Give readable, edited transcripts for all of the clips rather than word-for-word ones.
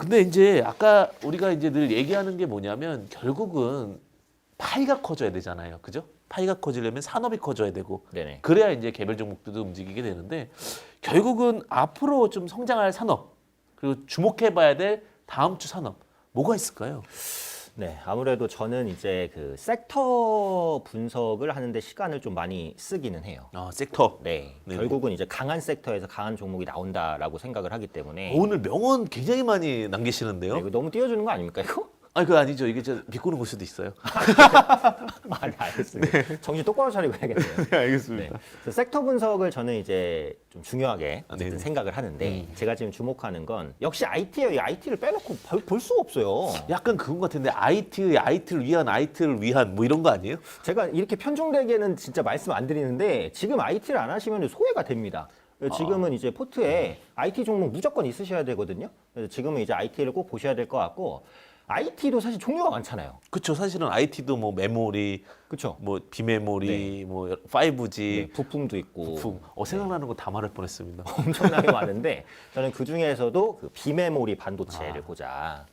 근데 이제 아까 우리가 이제 늘 얘기하는 게 뭐냐면 결국은 파이가 커져야 되잖아요. 그죠? 파이가 커지려면 산업이 커져야 되고 네네. 그래야 이제 개별 종목들도 움직이게 되는데 결국은 앞으로 좀 성장할 산업 그리고 주목해봐야 될 다음 주 산업 뭐가 있을까요? 네, 아무래도 저는 이제 그 섹터 분석을 하는데 시간을 좀 많이 쓰기는 해요. 섹터. 네, 네네. 결국은 이제 강한 섹터에서 강한 종목이 나온다라고 생각을 하기 때문에 오늘 명언 굉장히 많이 남기시는데요. 네, 이거 너무 띄워주는 거 아닙니까 이거? 아니 그거 아니죠. 이게 저 비꼬는 걸 수도 있어요. 아, 네, 알겠습니다. 정신 똑바로 차리고 해야겠네요. 네, 알겠습니다. 네. 그래서 섹터 분석을 저는 이제 좀 중요하게 어쨌든 네네. 생각을 하는데 제가 지금 주목하는 건 역시 IT예요. 이 IT를 빼놓고 볼 수가 없어요. 약간 그건 것 같은데 IT를 위한 뭐 이런 거 아니에요? 제가 이렇게 편중되게는 진짜 말씀 안 드리는데 지금 IT를 안 하시면 소외가 됩니다. 지금은 이제 포트에 IT 종목 무조건 있으셔야 되거든요. 그래서 지금은 이제 IT를 꼭 보셔야 될 것 같고 IT도 사실 종류가 많잖아요. 그렇죠. 사실은 IT도 뭐 메모리, 그렇죠. 뭐 비메모리, 뭐 5G, 네, 부품도 있고 부품. 생각나는 거 다 말할 뻔했습니다. 엄청나게 많은데 저는 그 중에서도 그 비메모리 반도체를 보자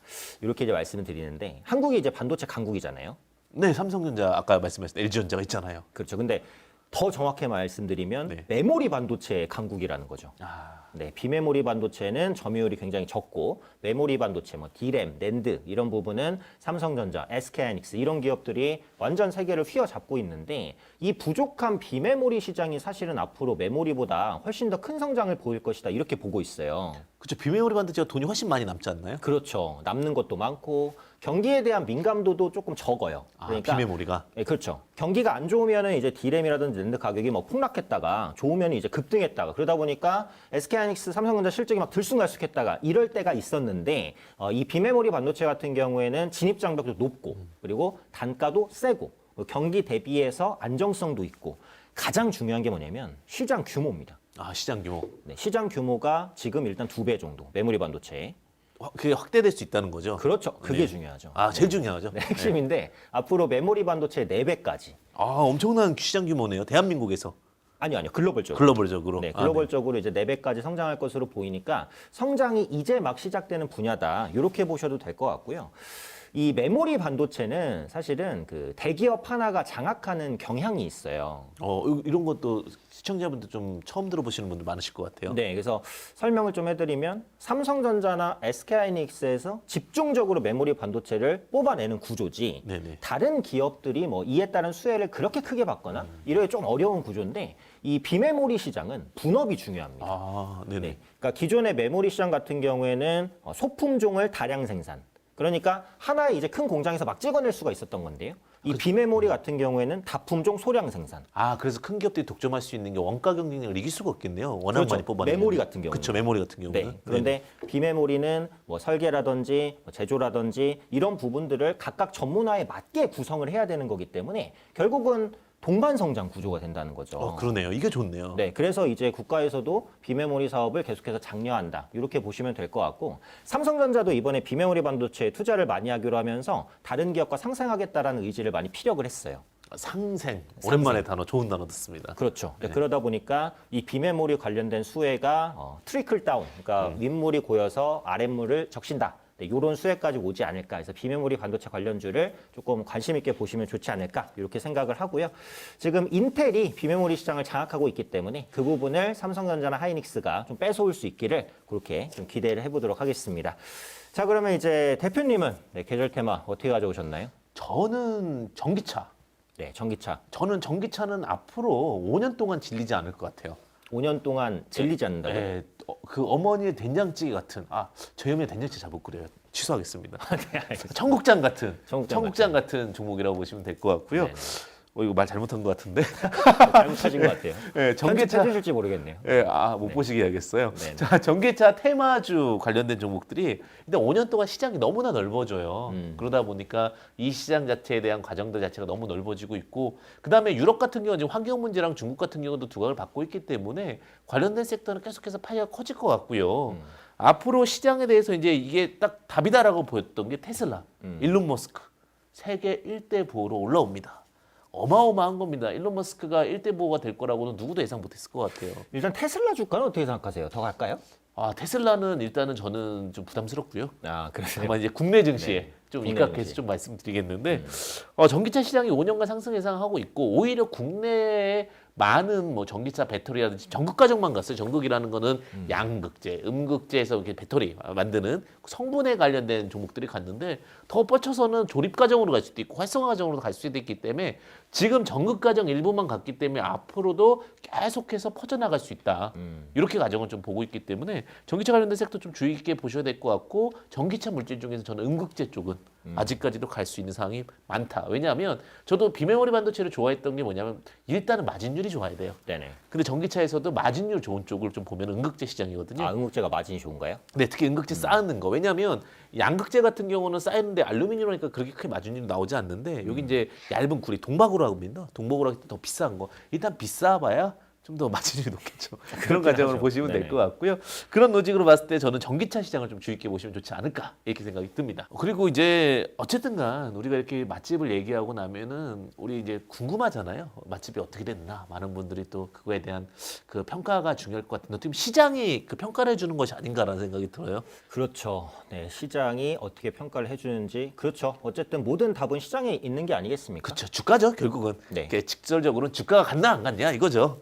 이렇게 이제 말씀을 드리는데 한국이 이제 반도체 강국이잖아요. 네, 삼성전자 아까 말씀하신 LG전자가 있잖아요. 그렇죠. 근데 더 정확히 말씀드리면 네. 메모리 반도체의 강국이라는 거죠. 네, 비메모리 반도체는 점유율이 굉장히 적고 메모리 반도체, 뭐 D램, 낸드 이런 부분은 삼성전자, SK하이닉스 이런 기업들이 완전 세계를 휘어잡고 있는데 이 부족한 비메모리 시장이 사실은 앞으로 메모리보다 훨씬 더 큰 성장을 보일 것이다 이렇게 보고 있어요. 그렇죠. 비메모리 반도체가 돈이 훨씬 많이 남지 않나요? 그렇죠. 남는 것도 많고 경기에 대한 민감도도 조금 적어요. 그러니까 비메모리가. 네, 그렇죠. 경기가 안 좋으면은 이제 D램이라든지 낸드 가격이 뭐 폭락했다가 좋으면 이제 급등했다가 그러다 보니까 SK하이닉스, 삼성전자 실적이 막 들쑥날쑥했다가 이럴 때가 있었는데 이 비메모리 반도체 같은 경우에는 진입 장벽도 높고 그리고 단가도 세고 경기 대비해서 안정성도 있고 가장 중요한 게 뭐냐면 시장 규모입니다. 시장 규모. 네, 시장 규모가 지금 일단 2배 정도 메모리 반도체. 그게 확대될 수 있다는 거죠. 그렇죠. 그게 네. 중요하죠. 제일 중요하죠. 네, 핵심인데 앞으로 메모리 반도체 4배까지. 엄청난 시장 규모네요. 대한민국에서. 아니요. 글로벌적으로. 글로벌적으로. 네, 글로벌적으로 이제 4배까지 성장할 것으로 보이니까 성장이 이제 막 시작되는 분야다. 이렇게 보셔도 될 것 같고요. 이 메모리 반도체는 사실은 그 대기업 하나가 장악하는 경향이 있어요. 이런 것도 시청자분들 좀 처음 들어보시는 분들 많으실 것 같아요. 네, 그래서 설명을 좀 해드리면 삼성전자나 SK하이닉스에서 집중적으로 메모리 반도체를 뽑아내는 구조지 네네. 다른 기업들이 뭐 이에 따른 수혜를 그렇게 크게 받거나 이러기 좀 어려운 구조인데 이 비메모리 시장은 분업이 중요합니다. 네네. 네, 그러니까 기존의 메모리 시장 같은 경우에는 소품종을 다량 생산. 그러니까 하나의 이제 큰 공장에서 막 찍어낼 수가 있었던 건데요. 이 비메모리 같은 경우에는 다품종 소량 생산. 그래서 큰 기업들이 독점할 수 있는 게 원가 경쟁력을 이길 수가 없겠네요. 워낙 그렇죠. 많이 뽑아내면. 메모리 같은 경우는. 그렇죠. 메모리 같은 경우는. 네. 그런데 비메모리는 뭐 설계라든지 뭐 제조라든지 이런 부분들을 각각 전문화에 맞게 구성을 해야 되는 거기 때문에 결국은 동반 성장 구조가 된다는 거죠. 그러네요. 이게 좋네요. 네, 그래서 이제 국가에서도 비메모리 사업을 계속해서 장려한다. 이렇게 보시면 될 것 같고 삼성전자도 이번에 비메모리 반도체에 투자를 많이 하기로 하면서 다른 기업과 상생하겠다라는 의지를 많이 피력을 했어요. 상생. 오랜만에 단어, 좋은 단어 듣습니다. 그렇죠. 네. 그러다 보니까 이 비메모리 관련된 수혜가 트리클 다운, 그러니까 윗물이 고여서 아랫물을 적신다. 네, 이런 수혜까지 오지 않을까 해서 비메모리 반도체 관련주를 조금 관심 있게 보시면 좋지 않을까 이렇게 생각을 하고요. 지금 인텔이 비메모리 시장을 장악하고 있기 때문에 그 부분을 삼성전자나 하이닉스가 좀 뺏어올 수 있기를 그렇게 좀 기대를 해보도록 하겠습니다. 자, 그러면 이제 대표님은 계절 테마 어떻게 가져오셨나요? 저는 전기차. 네, 전기차. 저는 전기차는 앞으로 5년 동안 질리지 않을 것 같아요. 5년 동안 질리지 않는다고요? 네, 그 어머니의 된장찌개 같은 저희 어머니 된장찌개 잘 못 끓여요. 취소하겠습니다. 네, 알겠습니다. 청국장 같은 청국장 같은 종목이라고 보시면 될 것 같고요. 네네. 이거 말 잘못한 것 같은데. 잘못 찾은 것 같아요. 네, 전기차 해주실지 모르겠네요. 못 보시게 해야겠어요. 네네. 자, 전기차 테마주 관련된 종목들이 일단 5년 동안 시장이 너무나 넓어져요. 그러다 보니까 이 시장 자체에 대한 과정들 자체가 너무 넓어지고 있고, 그 다음에 유럽 같은 경우는 지금 환경 문제랑 중국 같은 경우도 두각을 받고 있기 때문에 관련된 섹터는 계속해서 파이가 커질 것 같고요. 앞으로 시장에 대해서 이제 이게 딱 답이다라고 보였던 게 테슬라, 일론 머스크 세계 1대 부호로 올라옵니다. 어마어마한 겁니다. 일론 머스크가 1대 부호가 될 거라고는 누구도 예상 못했을 것 같아요. 일단 테슬라 주가는 어떻게 생각하세요? 더 갈까요? 테슬라는 일단은 저는 좀 부담스럽고요. 그러세요? 다만 이제 국내 증시에 네. 좀 국내 입각해서 증시. 좀 말씀드리겠는데 전기차 시장이 5년간 상승 예상하고 있고 오히려 국내에 많은 뭐 전기차 배터리라든지 전극 과정만 갔어요. 전극이라는 거는 양극재, 음극재에서 이렇게 배터리 만드는 성분에 관련된 종목들이 갔는데 더 뻗쳐서는 조립 과정으로 갈 수도 있고 활성화 과정으로 갈 수도 있기 때문에 지금 전극 과정 일부만 갔기 때문에 앞으로도 계속해서 퍼져나갈 수 있다. 이렇게 과정을 좀 보고 있기 때문에 전기차 관련된 섹터 좀 주의 깊게 보셔야 될 것 같고 전기차 물질 중에서 저는 음극재 쪽은 아직까지도 갈 수 있는 상황이 많다. 왜냐하면 저도 비메모리 반도체를 좋아했던 게 뭐냐면 일단은 마진율이 좋아야 돼요. 네네. 근데 전기차에서도 마진율 좋은 쪽을 좀 보면 음극재 시장이거든요. 음극재가 마진이 좋은가요? 네, 특히 음극재 쌓는 거. 왜냐하면 양극재 같은 경우는 쌓이는데 알루미늄이니까 그렇게 크게 마진율이 나오지 않는데 여기 이제 얇은 구리 동박으로 합니다. 동박으로 하기 더 비싼 거. 일단 비싸봐야 좀 더 마진율이 높겠죠. 그런 과정으로 하죠. 보시면 될 네네. 것 같고요. 그런 로직으로 봤을 때 저는 전기차 시장을 좀 주의 깊게 보시면 좋지 않을까 이렇게 생각이 듭니다. 그리고 이제 어쨌든간 우리가 이렇게 맛집을 얘기하고 나면은 우리 이제 궁금하잖아요. 맛집이 어떻게 됐나. 많은 분들이 또 그거에 대한 그 평가가 중요할 것 같은데 어떻게 보면 시장이 그 평가를 해주는 것이 아닌가라는 생각이 들어요. 그렇죠. 네, 시장이 어떻게 평가를 해주는지 그렇죠. 어쨌든 모든 답은 시장에 있는 게 아니겠습니까? 그렇죠. 주가죠. 결국은 네. 이게 직설적으로는 주가가 갔나 안 갔냐 이거죠.